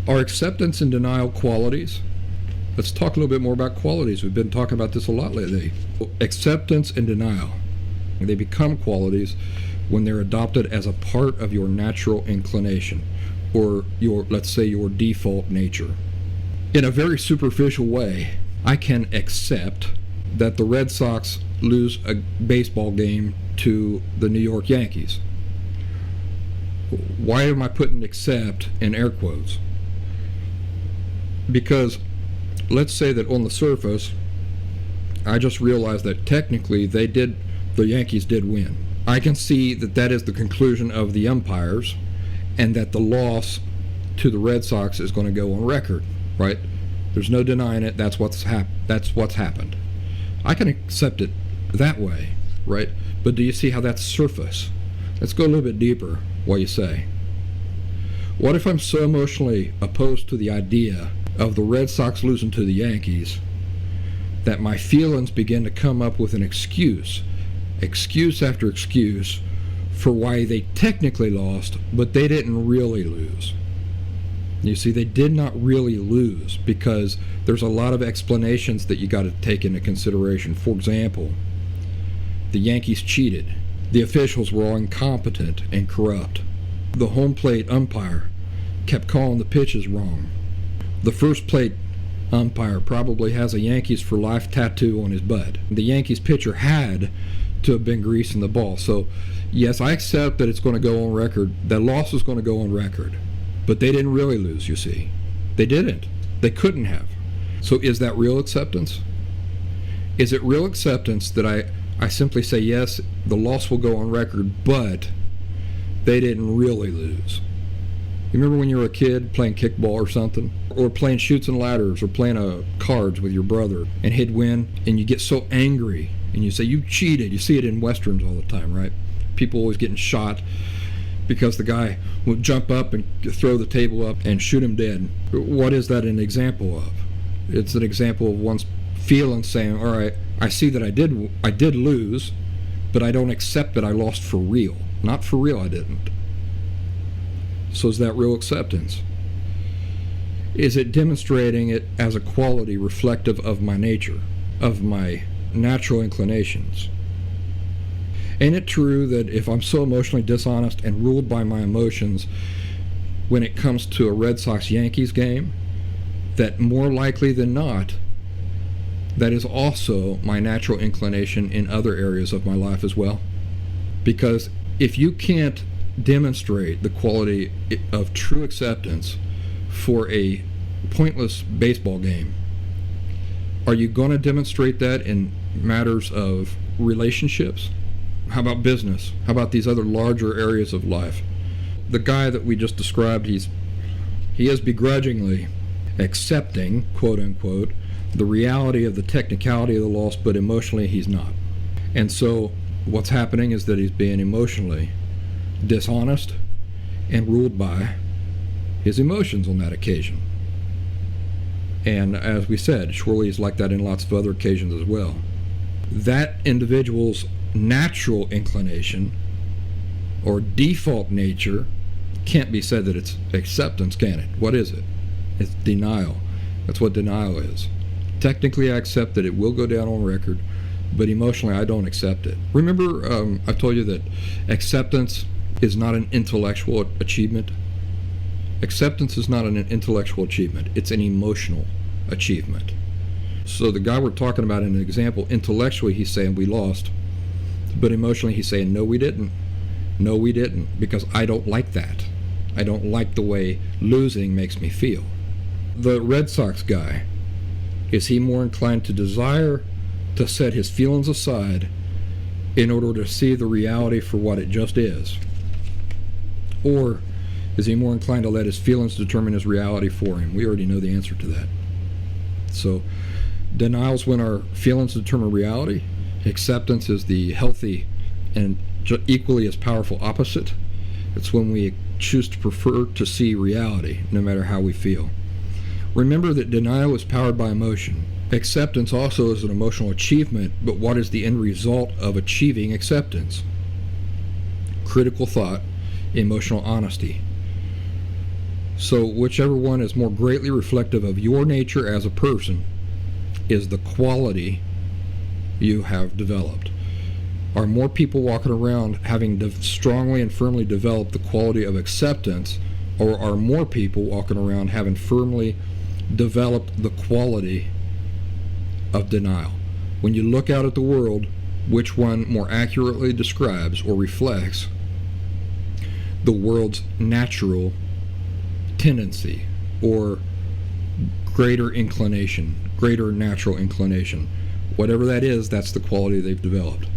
Are acceptance and denial qualities? Let's talk a little bit more about qualities. We've been talking about this a lot lately. Acceptance and denial. They become qualities when they're adopted as a part of your natural inclination, or your, let's say, your default nature. In a very superficial way, I can accept that the Red Sox lose a baseball game to the New York Yankees. Why am I putting accept in air quotes? Because let's say that on the surface, I just realized that technically the Yankees did win. I can see that that is the conclusion of the umpires, and that the loss to the Red Sox is going to go on record, right? There's no denying it. That's what's happened. I can accept it that way, right? But do you see how that's surface? Let's go a little bit deeper. What you say? What if I'm so emotionally opposed to the idea of the Red Sox losing to the Yankees that my feelings begin to come up with an excuse after excuse for why they technically lost, but they didn't really lose? You see, they did not really lose because there's a lot of explanations that you got to take into consideration. For example, the Yankees cheated. The officials were all incompetent and corrupt. The home plate umpire kept calling the pitches wrong. The first plate umpire probably has a Yankees for life tattoo on his butt. The Yankees pitcher had to have been greasing the ball. So, yes, I accept that it's going to go on record. That loss is going to go on record. But they didn't really lose, you see. They didn't. They couldn't have. So is that real acceptance? Is it real acceptance that I simply say, yes, the loss will go on record, but they didn't really lose? You remember when you were a kid playing kickball or something? Or playing chutes and ladders, or playing cards with your brother, and he'd win, and you get so angry, and you say, you cheated. You see it in Westerns all the time, right? People always getting shot because the guy would jump up and throw the table up and shoot him dead. What is that an example of? It's an example of one's feeling saying, all right, I see that I did lose, but I don't accept that I lost for real. Not for real, I didn't. So is that real acceptance? Is it demonstrating it as a quality reflective of my nature, of my natural inclinations? Ain't it true that if I'm so emotionally dishonest and ruled by my emotions when it comes to a Red Sox-Yankees game, that more likely than not, that is also my natural inclination in other areas of my life as well? Because if you can't demonstrate the quality of true acceptance for a pointless baseball game, are you going to demonstrate that in matters of relationships? How about business? How about these other larger areas of life? The guy that we just described, he is begrudgingly accepting, quote unquote, the reality of the technicality of the loss, but emotionally he's not. And so what's happening is that he's being emotionally dishonest and ruled by his emotions on that occasion. And as we said, surely he's like that in lots of other occasions as well. That individual's natural inclination or default nature can't be said that it's acceptance, can it? What is it? It's denial. That's what denial is. Technically, I accept that it will go down on record, but emotionally, I don't accept it. Remember, I told you that acceptance is not an intellectual achievement. Acceptance is not an intellectual achievement. It's an emotional achievement. So the guy we're talking about in an example, intellectually, he's saying we lost, but emotionally, he's saying, no, we didn't. No, we didn't, because I don't like that. I don't like the way losing makes me feel. The Red Sox guy, is he more inclined to desire to set his feelings aside in order to see the reality for what it just is? Or is he more inclined to let his feelings determine his reality for him? We already know the answer to that. So denial's when our feelings determine reality. Acceptance is the healthy and equally as powerful opposite. It's when we choose to prefer to see reality, no matter how we feel. Remember that denial is powered by emotion. Acceptance also is an emotional achievement, but what is the end result of achieving acceptance? – Critical thought, emotional honesty. So whichever one is more greatly reflective of your nature as a person is the quality you have developed. Are more people walking around having strongly and firmly developed the quality of acceptance, or are more people walking around having firmly developed the quality of denial? When you look out at the world, which one more accurately describes or reflects the world's natural tendency or greater inclination, greater natural inclination? Whatever that is, that's the quality they've developed.